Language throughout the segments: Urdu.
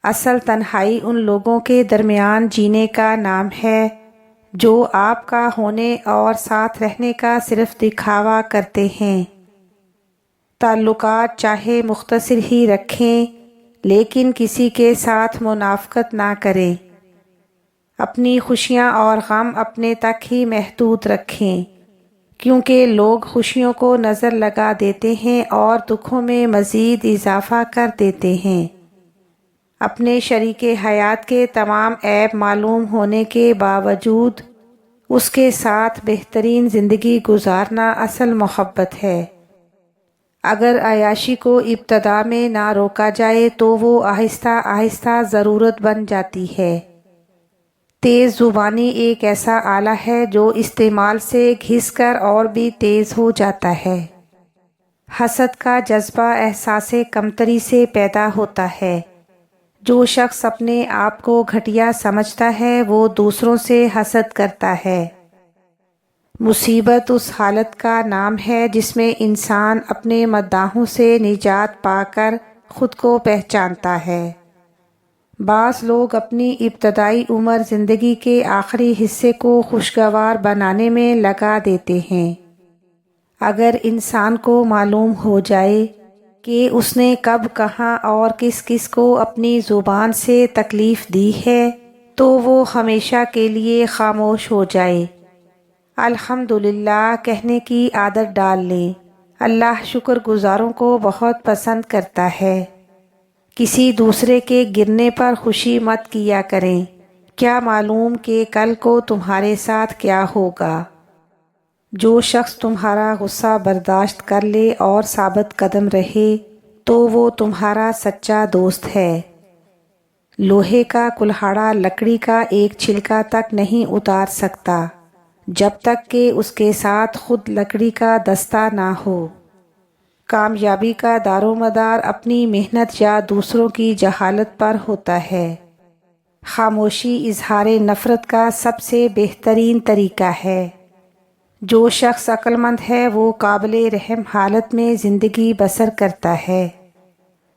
اصل تنہائی ان لوگوں کے درمیان جینے کا نام ہے جو آپ کا ہونے اور ساتھ رہنے کا صرف دکھاوا کرتے ہیں۔ تعلقات چاہے مختصر ہی رکھیں لیکن کسی کے ساتھ منافقت نہ کریں۔ اپنی خوشیاں اور غم اپنے تک ہی محدود رکھیں، کیونکہ لوگ خوشیوں کو نظر لگا دیتے ہیں اور دکھوں میں مزید اضافہ کر دیتے ہیں۔ اپنے شریک حیات کے تمام عیب معلوم ہونے کے باوجود اس کے ساتھ بہترین زندگی گزارنا اصل محبت ہے۔ اگر عیاشی کو ابتدا میں نہ روکا جائے تو وہ آہستہ آہستہ ضرورت بن جاتی ہے۔ تیز زبانی ایک ایسا آلہ ہے جو استعمال سے گھس کر اور بھی تیز ہو جاتا ہے۔ حسد کا جذبہ احساس کمتری سے پیدا ہوتا ہے۔ جو شخص اپنے آپ کو گھٹیا سمجھتا ہے وہ دوسروں سے حسد کرتا ہے۔ مصیبت اس حالت کا نام ہے جس میں انسان اپنے مداحوں سے نجات پا کر خود کو پہچانتا ہے۔ بعض لوگ اپنی ابتدائی عمر زندگی کے آخری حصے کو خوشگوار بنانے میں لگا دیتے ہیں۔ اگر انسان کو معلوم ہو جائے کہ اس نے کب کہاں اور کس کس کو اپنی زبان سے تکلیف دی ہے تو وہ ہمیشہ کے لیے خاموش ہو جائے۔ الحمدللہ کہنے کی عادت ڈال لیں۔ اللہ شکر گزاروں کو بہت پسند کرتا ہے۔ کسی دوسرے کے گرنے پر خوشی مت کیا کریں، کیا معلوم کہ کل کو تمہارے ساتھ کیا ہوگا۔ جو شخص تمہارا غصہ برداشت کر لے اور ثابت قدم رہے تو وہ تمہارا سچا دوست ہے۔ لوہے کا کلہاڑا لکڑی کا ایک چھلکا تک نہیں اتار سکتا جب تک کہ اس کے ساتھ خود لکڑی کا دستہ نہ ہو۔ کامیابی کا دار و مدار اپنی محنت یا دوسروں کی جہالت پر ہوتا ہے۔ خاموشی اظہار نفرت کا سب سے بہترین طریقہ ہے۔ جو شخص عقل مند ہے وہ قابل رحم حالت میں زندگی بسر کرتا ہے۔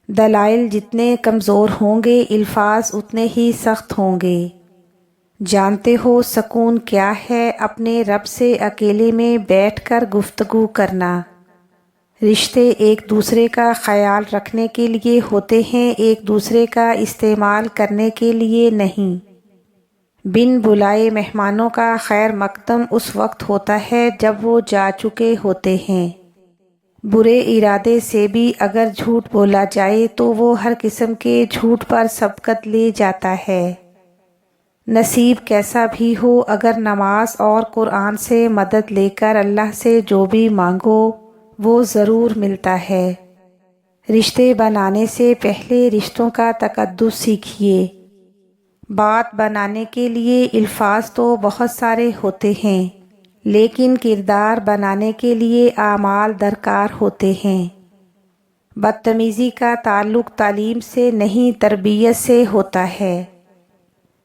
دلائل جتنے کمزور ہوں گے الفاظ اتنے ہی سخت ہوں گے۔ جانتے ہو سکون کیا ہے؟ اپنے رب سے اکیلے میں بیٹھ کر گفتگو کرنا۔ رشتے ایک دوسرے کا خیال رکھنے کے لیے ہوتے ہیں، ایک دوسرے کا استعمال کرنے کے لیے نہیں۔ بن بلائے مہمانوں کا خیر مقدم اس وقت ہوتا ہے جب وہ جا چکے ہوتے ہیں۔ برے ارادے سے بھی اگر جھوٹ بولا جائے تو وہ ہر قسم کے جھوٹ پر سبقت لے جاتا ہے۔ نصیب کیسا بھی ہو، اگر نماز اور قرآن سے مدد لے کر اللہ سے جو بھی مانگو وہ ضرور ملتا ہے۔ رشتے بنانے سے پہلے رشتوں کا تقدس سیکھیے۔ بات بنانے کے لیے الفاظ تو بہت سارے ہوتے ہیں لیکن کردار بنانے کے لیے اعمال درکار ہوتے ہیں۔ بدتمیزی کا تعلق تعلیم سے نہیں تربیت سے ہوتا ہے۔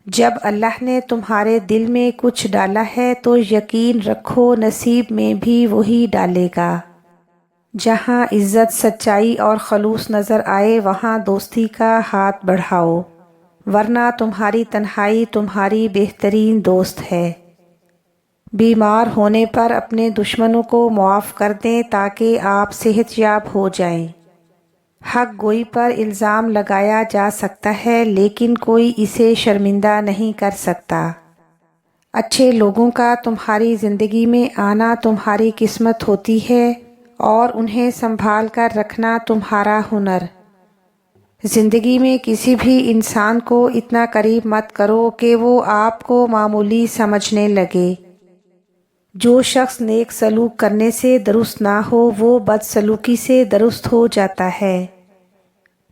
جب اللہ نے تمہارے دل میں کچھ ڈالا ہے تو یقین رکھو نصیب میں بھی وہی ڈالے گا۔ جہاں عزت، سچائی اور خلوص نظر آئے وہاں دوستی کا ہاتھ بڑھاؤ، ورنہ تمہاری تنہائی تمہاری بہترین دوست ہے۔ بیمار ہونے پر اپنے دشمنوں کو معاف کر دیں تاکہ آپ صحت یاب ہو جائیں۔ حق گوئی پر الزام لگایا جا سکتا ہے لیکن کوئی اسے شرمندہ نہیں کر سکتا۔ اچھے لوگوں کا تمہاری زندگی میں آنا تمہاری قسمت ہوتی ہے اور انہیں سنبھال کر رکھنا تمہارا ہنر۔ زندگی میں کسی بھی انسان کو اتنا قریب مت کرو کہ وہ آپ کو معمولی سمجھنے لگے۔ جو شخص نیک سلوک کرنے سے درست نہ ہو وہ بد سلوکی سے درست ہو جاتا ہے۔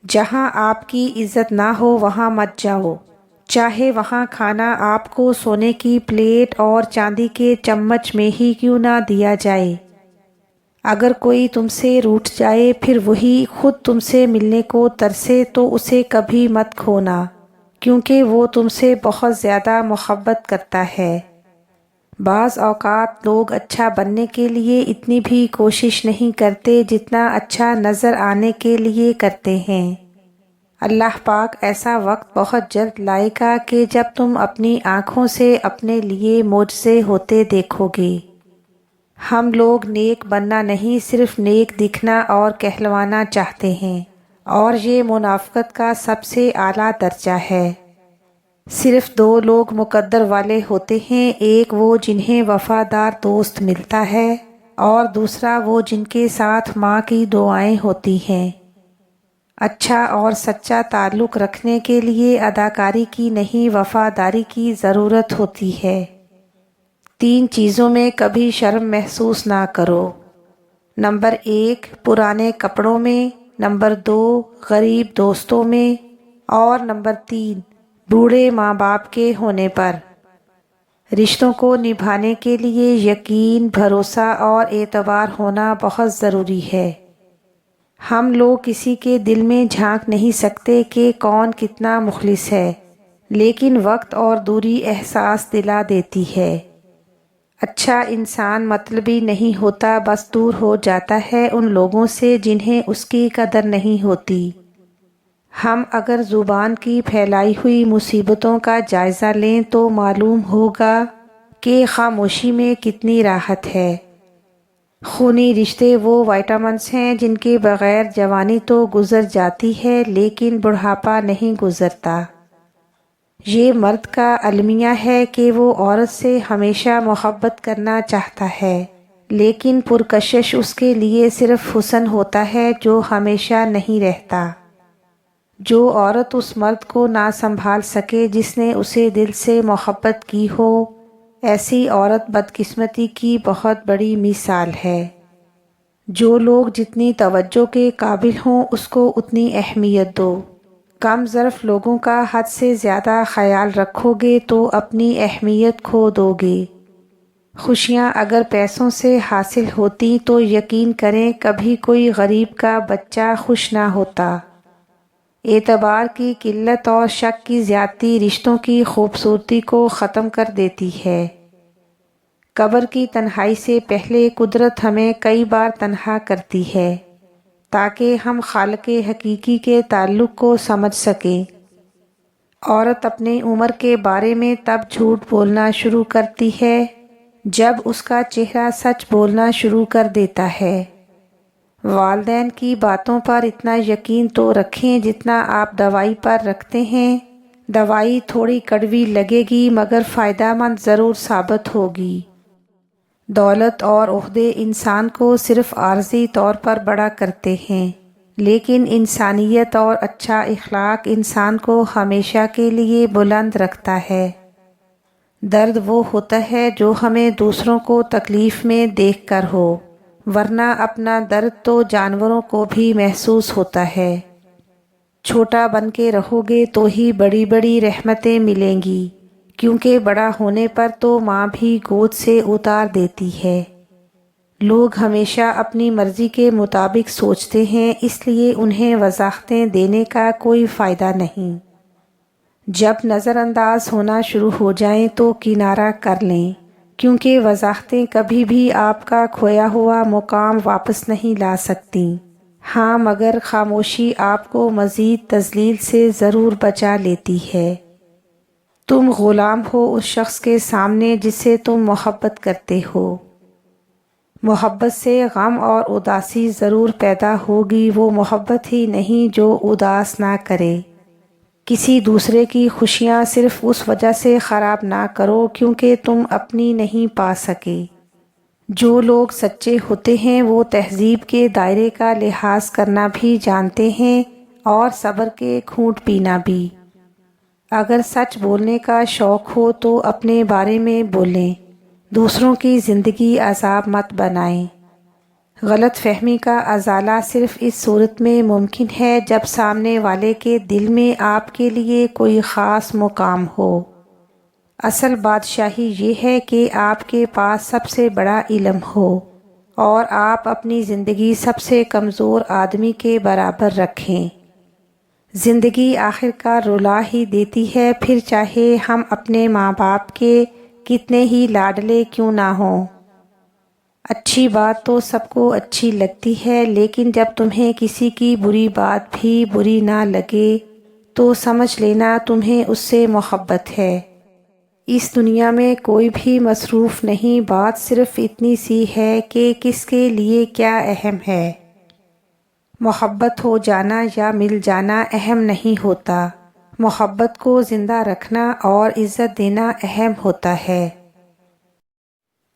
جہاں آپ کی عزت نہ ہو وہاں مت جاؤ، چاہے وہاں کھانا آپ کو سونے کی پلیٹ اور چاندی کے چمچ میں ہی کیوں نہ دیا جائے۔ اگر کوئی تم سے روٹھ جائے پھر وہی خود تم سے ملنے کو ترسے تو اسے کبھی مت کھونا، کیونکہ وہ تم سے بہت زیادہ محبت کرتا ہے۔ بعض اوقات لوگ اچھا بننے کے لیے اتنی بھی کوشش نہیں کرتے جتنا اچھا نظر آنے کے لیے کرتے ہیں۔ اللہ پاک ایسا وقت بہت جلد لائے گا کہ جب تم اپنی آنکھوں سے اپنے لیے معجزے ہوتے دیکھو گے۔ ہم لوگ نیک بننا نہیں، صرف نیک دکھنا اور کہلوانا چاہتے ہیں، اور یہ منافقت کا سب سے اعلیٰ درجہ ہے۔ صرف دو لوگ مقدر والے ہوتے ہیں، ایک وہ جنہیں وفادار دوست ملتا ہے، اور دوسرا وہ جن کے ساتھ ماں کی دعائیں ہوتی ہیں۔ اچھا اور سچا تعلق رکھنے کے لیے اداکاری کی نہیں، وفاداری کی ضرورت ہوتی ہے۔ 3 چیزوں میں کبھی شرم محسوس نہ کرو۔ نمبر 1 پرانے کپڑوں میں، نمبر 2 غریب دوستوں میں، اور نمبر 3 بوڑھے ماں باپ کے ہونے پر۔ رشتوں کو نبھانے کے لیے یقین، بھروسہ اور اعتبار ہونا بہت ضروری ہے۔ ہم لوگ کسی کے دل میں جھانک نہیں سکتے کہ کون کتنا مخلص ہے، لیکن وقت اور دوری احساس دلا دیتی ہے۔ اچھا انسان مطلبی نہیں ہوتا، بس دور ہو جاتا ہے ان لوگوں سے جنہیں اس کی قدر نہیں ہوتی۔ ہم اگر زبان کی پھیلائی ہوئی مصیبتوں کا جائزہ لیں تو معلوم ہوگا کہ خاموشی میں کتنی راحت ہے۔ خونی رشتے وہ وائٹامنس ہیں جن کے بغیر جوانی تو گزر جاتی ہے لیکن بڑھاپا نہیں گزرتا۔ یہ مرد کا المیہ ہے کہ وہ عورت سے ہمیشہ محبت کرنا چاہتا ہے، لیکن پرکشش اس کے لیے صرف حسن ہوتا ہے جو ہمیشہ نہیں رہتا۔ جو عورت اس مرد کو نہ سنبھال سکے جس نے اسے دل سے محبت کی ہو، ایسی عورت بدقسمتی کی بہت بڑی مثال ہے۔ جو لوگ جتنی توجہ کے قابل ہوں اس کو اتنی اہمیت دو۔ کم ظرف لوگوں کا حد سے زیادہ خیال رکھو گے تو اپنی اہمیت کھو دو گے۔ خوشیاں اگر پیسوں سے حاصل ہوتی تو یقین کریں کبھی کوئی غریب کا بچہ خوش نہ ہوتا۔ اعتبار کی قلت اور شک کی زیادتی رشتوں کی خوبصورتی کو ختم کر دیتی ہے۔ قبر کی تنہائی سے پہلے قدرت ہمیں کئی بار تنہا کرتی ہے تاکہ ہم خالق حقیقی کے تعلق کو سمجھ سکیں۔ عورت اپنی عمر کے بارے میں تب جھوٹ بولنا شروع کرتی ہے جب اس کا چہرہ سچ بولنا شروع کر دیتا ہے۔ والدین کی باتوں پر اتنا یقین تو رکھیں جتنا آپ دوائی پر رکھتے ہیں۔ دوائی تھوڑی کڑوی لگے گی مگر فائدہ مند ضرور ثابت ہوگی۔ دولت اور عہدے انسان کو صرف عارضی طور پر بڑا کرتے ہیں، لیکن انسانیت اور اچھا اخلاق انسان کو ہمیشہ کے لیے بلند رکھتا ہے۔ درد وہ ہوتا ہے جو ہمیں دوسروں کو تکلیف میں دیکھ کر ہو، ورنہ اپنا درد تو جانوروں کو بھی محسوس ہوتا ہے۔ چھوٹا بن کے رہو گے تو ہی بڑی بڑی رحمتیں ملیں گی، کیونکہ بڑا ہونے پر تو ماں بھی گود سے اتار دیتی ہے۔ لوگ ہمیشہ اپنی مرضی کے مطابق سوچتے ہیں، اس لیے انہیں وضاحتیں دینے کا کوئی فائدہ نہیں۔ جب نظر انداز ہونا شروع ہو جائیں تو کنارہ کر لیں، کیونکہ وضاحتیں کبھی بھی آپ کا کھویا ہوا مقام واپس نہیں لا سکتی۔ ہاں مگر خاموشی آپ کو مزید تذلیل سے ضرور بچا لیتی ہے۔ تم غلام ہو اس شخص کے سامنے جسے تم محبت کرتے ہو۔ محبت سے غم اور اداسی ضرور پیدا ہوگی، وہ محبت ہی نہیں جو اداس نہ کرے۔ کسی دوسرے کی خوشیاں صرف اس وجہ سے خراب نہ کرو کیونکہ تم اپنی نہیں پا سکے۔ جو لوگ سچے ہوتے ہیں وہ تہذیب کے دائرے کا لحاظ کرنا بھی جانتے ہیں اور صبر کے گھونٹ پینا بھی۔ اگر سچ بولنے کا شوق ہو تو اپنے بارے میں بولیں، دوسروں کی زندگی عذاب مت بنائیں۔ غلط فہمی کا ازالہ صرف اس صورت میں ممکن ہے جب سامنے والے کے دل میں آپ کے لیے کوئی خاص مقام ہو۔ اصل بادشاہی یہ ہے کہ آپ کے پاس سب سے بڑا علم ہو اور آپ اپنی زندگی سب سے کمزور آدمی کے برابر رکھیں۔ زندگی آخر کار رلا ہی دیتی ہے، پھر چاہے ہم اپنے ماں باپ کے کتنے ہی لاڈلے کیوں نہ ہوں۔ اچھی بات تو سب کو اچھی لگتی ہے، لیکن جب تمہیں کسی کی بری بات بھی بری نہ لگے تو سمجھ لینا تمہیں اس سے محبت ہے۔ اس دنیا میں کوئی بھی مصروف نہیں، بات صرف اتنی سی ہے کہ کس کے لیے کیا اہم ہے۔ محبت ہو جانا یا مل جانا اہم نہیں ہوتا، محبت کو زندہ رکھنا اور عزت دینا اہم ہوتا ہے۔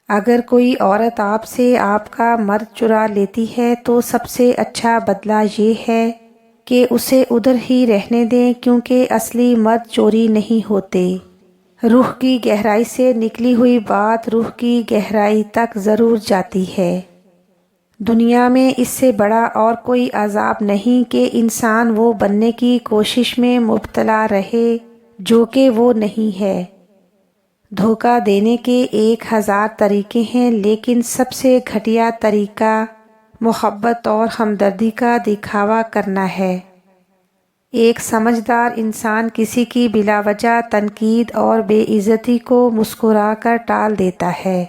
اگر کوئی عورت آپ سے آپ کا مرد چرا لیتی ہے تو سب سے اچھا بدلہ یہ ہے کہ اسے ادھر ہی رہنے دیں، کیونکہ اصلی مرد چوری نہیں ہوتے۔ روح کی گہرائی سے نکلی ہوئی بات روح کی گہرائی تک ضرور جاتی ہے۔ دنیا میں اس سے بڑا اور کوئی عذاب نہیں کہ انسان وہ بننے کی کوشش میں مبتلا رہے جو کہ وہ نہیں ہے۔ دھوکہ دینے کے 1000 طریقے ہیں، لیکن سب سے گھٹیا طریقہ محبت اور ہمدردی کا دکھاوا کرنا ہے۔ ایک سمجھدار انسان کسی کی بلا وجہ تنقید اور بے عزتی کو مسکرا کر ٹال دیتا ہے۔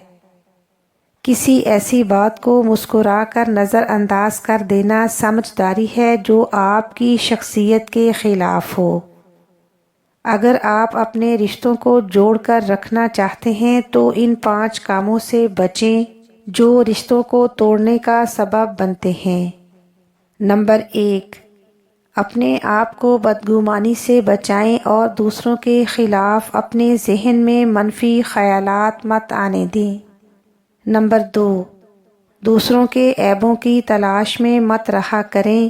کسی ایسی بات کو مسکرا کر نظر انداز کر دینا سمجھداری ہے جو آپ کی شخصیت کے خلاف ہو۔ اگر آپ اپنے رشتوں کو جوڑ کر رکھنا چاہتے ہیں تو ان 5 کاموں سے بچیں جو رشتوں کو توڑنے کا سبب بنتے ہیں۔ نمبر 1، اپنے آپ کو بدگمانی سے بچائیں اور دوسروں کے خلاف اپنے ذہن میں منفی خیالات مت آنے دیں۔ نمبر 2، دوسروں کے عیبوں کی تلاش میں مت رہا کریں،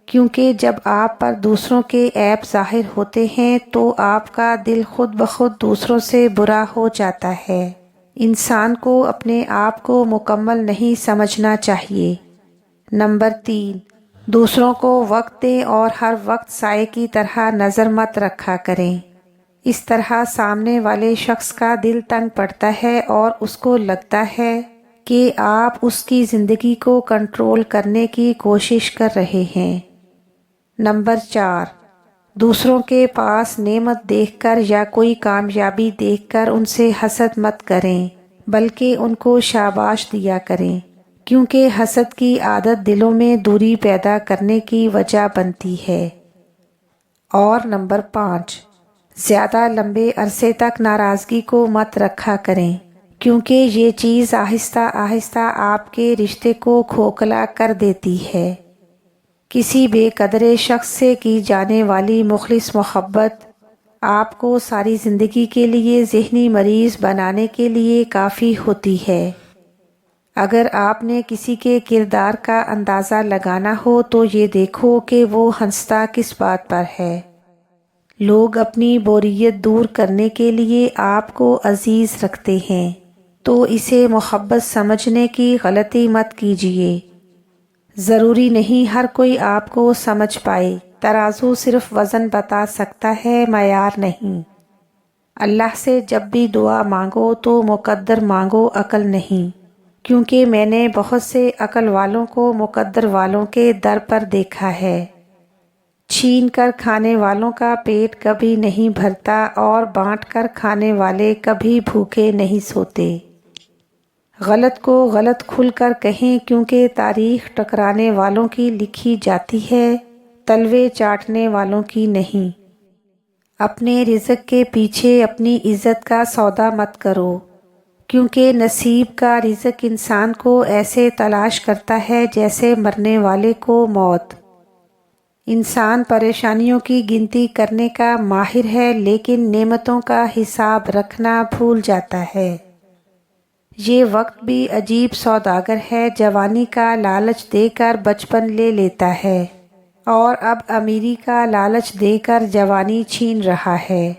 کیونکہ جب آپ پر دوسروں کے عیب ظاہر ہوتے ہیں تو آپ کا دل خود بخود دوسروں سے برا ہو جاتا ہے۔ انسان کو اپنے آپ کو مکمل نہیں سمجھنا چاہیے۔ نمبر 3، دوسروں کو وقت دیں اور ہر وقت سائے کی طرح نظر مت رکھا کریں۔ اس طرح سامنے والے شخص کا دل تنگ پڑتا ہے اور اس کو لگتا ہے کہ آپ اس کی زندگی کو کنٹرول کرنے کی کوشش کر رہے ہیں۔ نمبر 4، دوسروں کے پاس نعمت دیکھ کر یا کوئی کامیابی دیکھ کر ان سے حسد مت کریں، بلکہ ان کو شاباش دیا کریں، کیونکہ حسد کی عادت دلوں میں دوری پیدا کرنے کی وجہ بنتی ہے۔ اور نمبر 5، زیادہ لمبے عرصے تک ناراضگی کو مت رکھا کریں، کیونکہ یہ چیز آہستہ آہستہ آپ کے رشتے کو کھوکھلا کر دیتی ہے۔ کسی بے قدرے شخص سے کی جانے والی مخلص محبت آپ کو ساری زندگی کے لیے ذہنی مریض بنانے کے لیے کافی ہوتی ہے۔ اگر آپ نے کسی کے کردار کا اندازہ لگانا ہو تو یہ دیکھو کہ وہ ہنستا کس بات پر ہے۔ لوگ اپنی بوریت دور کرنے کے لیے آپ کو عزیز رکھتے ہیں، تو اسے محبت سمجھنے کی غلطی مت کیجیے۔ ضروری نہیں ہر کوئی آپ کو سمجھ پائے، ترازو صرف وزن بتا سکتا ہے، معیار نہیں۔ اللہ سے جب بھی دعا مانگو تو مقدر مانگو، عقل نہیں، کیونکہ میں نے بہت سے عقل والوں کو مقدر والوں کے در پر دیکھا ہے۔ چھین کر کھانے والوں کا پیٹ کبھی نہیں بھرتا اور بانٹ کر کھانے والے کبھی بھوکے نہیں سوتے۔ غلط کو غلط کھل کر کہیں، کیونکہ تاریخ ٹکرانے والوں کی لکھی جاتی ہے، تلوے چاٹنے والوں کی نہیں۔ اپنے رزق کے پیچھے اپنی عزت کا سودا مت کرو، کیونکہ نصیب کا رزق انسان کو ایسے تلاش کرتا ہے جیسے مرنے والے کو موت۔ انسان پریشانیوں کی گنتی کرنے کا ماہر ہے، لیکن نعمتوں کا حساب رکھنا بھول جاتا ہے۔ یہ وقت بھی عجیب سوداگر ہے، جوانی کا لالچ دے کر بچپن لے لیتا ہے اور اب امیری کا لالچ دے کر جوانی چھین رہا ہے۔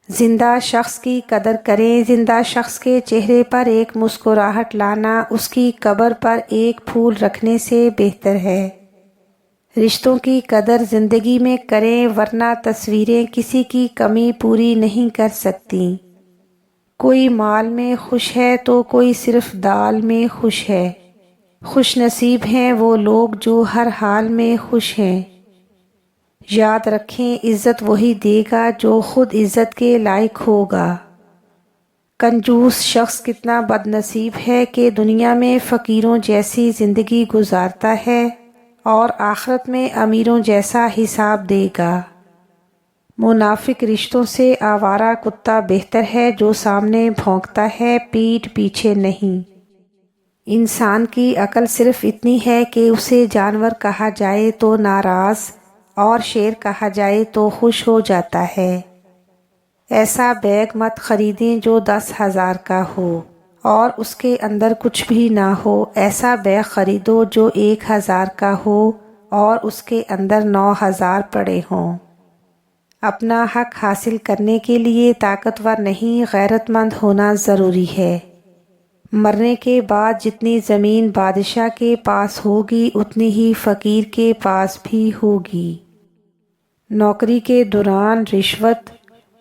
زندہ شخص کی قدر کریں، زندہ شخص کے چہرے پر ایک مسکراہٹ لانا اس کی قبر پر ایک پھول رکھنے سے بہتر ہے۔ رشتوں کی قدر زندگی میں کریں، ورنہ تصویریں کسی کی کمی پوری نہیں کر سکتی۔ کوئی مال میں خوش ہے تو کوئی صرف دال میں خوش ہے۔ خوش نصیب ہیں وہ لوگ جو ہر حال میں خوش ہیں۔ یاد رکھیں، عزت وہی دے گا جو خود عزت کے لائق ہوگا۔ کنجوس شخص کتنا بد نصیب ہے کہ دنیا میں فقیروں جیسی زندگی گزارتا ہے اور آخرت میں امیروں جیسا حساب دے گا۔ منافق رشتوں سے آوارہ کتا بہتر ہے جو سامنے بھونکتا ہے پیٹھ پیچھے نہیں۔ انسان کی عقل صرف اتنی ہے کہ اسے جانور کہا جائے تو ناراض اور شیر کہا جائے تو خوش ہو جاتا ہے۔ ایسا بیگ مت خریدیں جو 10,000 کا ہو اور اس کے اندر کچھ بھی نہ ہو، ایسا بیگ خریدو جو 1,000 کا ہو اور اس کے اندر 9,000 پڑے ہوں۔ اپنا حق حاصل کرنے کے لیے طاقتور نہیں، غیرت مند ہونا ضروری ہے۔ مرنے کے بعد جتنی زمین بادشاہ کے پاس ہوگی اتنی ہی فقیر کے پاس بھی ہوگی۔ نوکری کے دوران رشوت،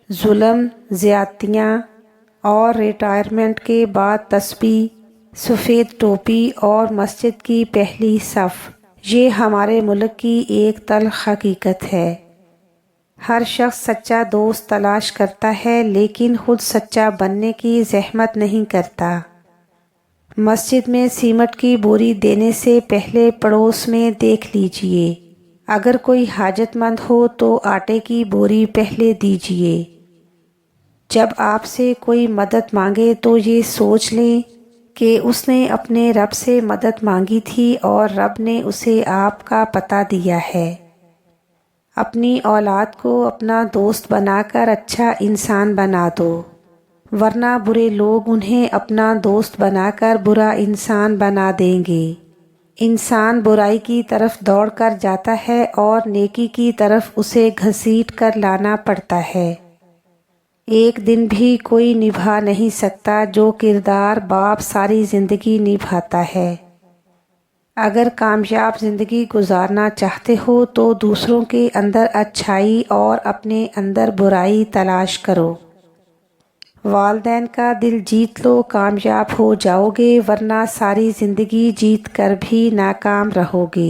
ظلم، زیادتیاں اور ریٹائرمنٹ کے بعد تسبیح، سفید ٹوپی اور مسجد کی پہلی صف، یہ ہمارے ملک کی ایک تلخ حقیقت ہے۔ ہر شخص سچا دوست تلاش کرتا ہے لیکن خود سچا بننے کی زحمت نہیں کرتا۔ مسجد میں سیمنٹ کی بوری دینے سے پہلے پڑوس میں دیکھ لیجئے، اگر کوئی حاجت مند ہو تو آٹے کی بوری پہلے دیجئے۔ جب آپ سے کوئی مدد مانگے تو یہ سوچ لیں کہ اس نے اپنے رب سے مدد مانگی تھی اور رب نے اسے آپ کا پتہ دیا ہے۔ اپنی اولاد کو اپنا دوست بنا کر اچھا انسان بنا دو، ورنہ برے لوگ انہیں اپنا دوست بنا کر برا انسان بنا دیں گے۔ انسان برائی کی طرف دوڑ کر جاتا ہے اور نیکی کی طرف اسے گھسیٹ کر لانا پڑتا ہے۔ ایک دن بھی کوئی نبھا نہیں سکتا جو کردار باپ ساری زندگی نبھاتا ہے۔ اگر کامیاب زندگی گزارنا چاہتے ہو تو دوسروں کے اندر اچھائی اور اپنے اندر برائی تلاش کرو۔ والدین کا دل جیت لو، کامیاب ہو جاؤ گے، ورنہ ساری زندگی جیت کر بھی ناکام رہو گے۔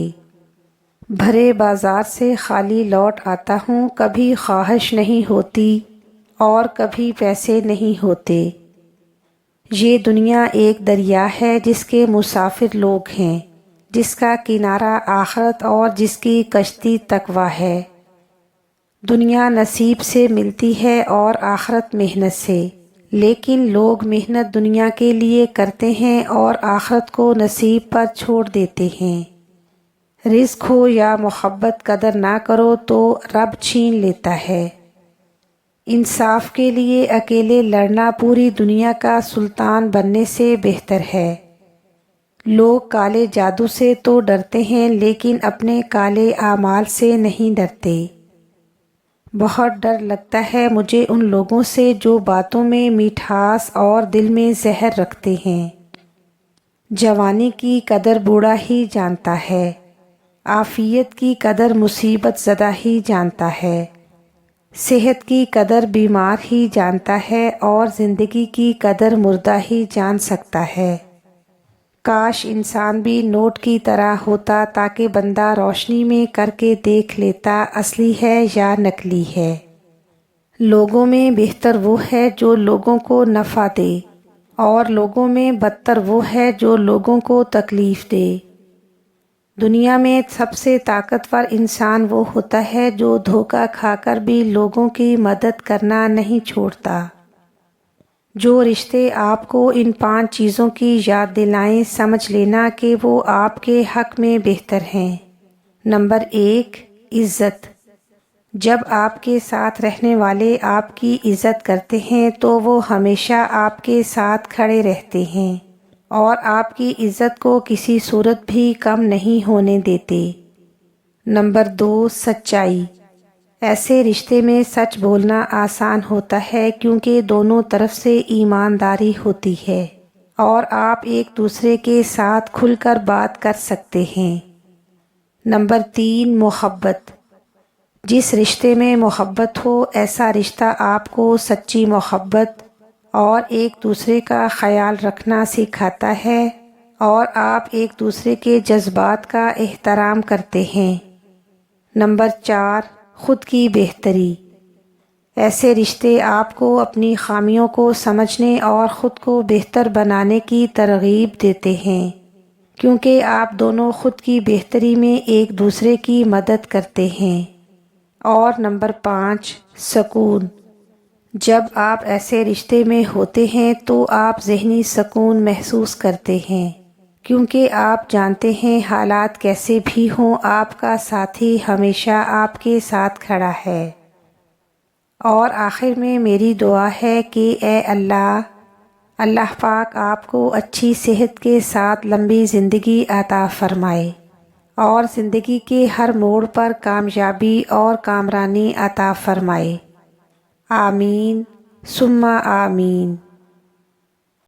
بھرے بازار سے خالی لوٹ آتا ہوں، کبھی خواہش نہیں ہوتی اور کبھی پیسے نہیں ہوتے۔ یہ دنیا ایک دریا ہے جس کے مسافر لوگ ہیں، جس کا کنارہ آخرت اور جس کی کشتی تقویٰ ہے۔ دنیا نصیب سے ملتی ہے اور آخرت محنت سے، لیکن لوگ محنت دنیا کے لیے کرتے ہیں اور آخرت کو نصیب پر چھوڑ دیتے ہیں۔ رزق ہو یا محبت قدر نہ کرو تو رب چھین لیتا ہے۔ انصاف کے لیے اکیلے لڑنا پوری دنیا کا سلطان بننے سے بہتر ہے۔ لوگ کالے جادو سے تو ڈرتے ہیں لیکن اپنے کالے اعمال سے نہیں ڈرتے۔ بہت ڈر لگتا ہے مجھے ان لوگوں سے جو باتوں میں مٹھاس اور دل میں زہر رکھتے ہیں۔ جوانی کی قدر بوڑھا ہی جانتا ہے، عافیت کی قدر مصیبت زدہ ہی جانتا ہے، صحت کی قدر بیمار ہی جانتا ہے اور زندگی کی قدر مردہ ہی جان سکتا ہے۔ کاش انسان بھی نوٹ کی طرح ہوتا تاکہ بندہ روشنی میں کر کے دیکھ لیتا اصلی ہے یا نکلی ہے۔ لوگوں میں بہتر وہ ہے جو لوگوں کو نفع دے اور لوگوں میں بدتر وہ ہے جو لوگوں کو تکلیف دے۔ دنیا میں سب سے طاقتور انسان وہ ہوتا ہے جو دھوکہ کھا کر بھی لوگوں کی مدد کرنا نہیں چھوڑتا۔ جو رشتے آپ کو ان 5 چیزوں کی یاد دلائیں، سمجھ لینا کہ وہ آپ کے حق میں بہتر ہیں۔ نمبر 1، عزت۔ جب آپ کے ساتھ رہنے والے آپ کی عزت کرتے ہیں تو وہ ہمیشہ آپ کے ساتھ کھڑے رہتے ہیں اور آپ کی عزت کو کسی صورت بھی کم نہیں ہونے دیتے۔ نمبر 2، سچائی۔ ایسے رشتے میں سچ بولنا آسان ہوتا ہے کیونکہ دونوں طرف سے ایمانداری ہوتی ہے اور آپ ایک دوسرے کے ساتھ کھل کر بات کر سکتے ہیں۔ نمبر 3، محبت۔ جس رشتے میں محبت ہو ایسا رشتہ آپ کو سچی محبت اور ایک دوسرے کا خیال رکھنا سکھاتا ہے اور آپ ایک دوسرے کے جذبات کا احترام کرتے ہیں۔ نمبر 4، خود کی بہتری۔ ایسے رشتے آپ کو اپنی خامیوں کو سمجھنے اور خود کو بہتر بنانے کی ترغیب دیتے ہیں کیونکہ آپ دونوں خود کی بہتری میں ایک دوسرے کی مدد کرتے ہیں۔ اور نمبر 5 سکون۔ جب آپ ایسے رشتے میں ہوتے ہیں تو آپ ذہنی سکون محسوس کرتے ہیں، کیونکہ آپ جانتے ہیں حالات کیسے بھی ہوں آپ کا ساتھی ہمیشہ آپ کے ساتھ کھڑا ہے۔ اور آخر میں میری دعا ہے کہ اے اللہ پاک آپ کو اچھی صحت کے ساتھ لمبی زندگی عطا فرمائے اور زندگی کے ہر موڑ پر کامیابی اور کامرانی عطا فرمائے۔ آمین ثم آمین۔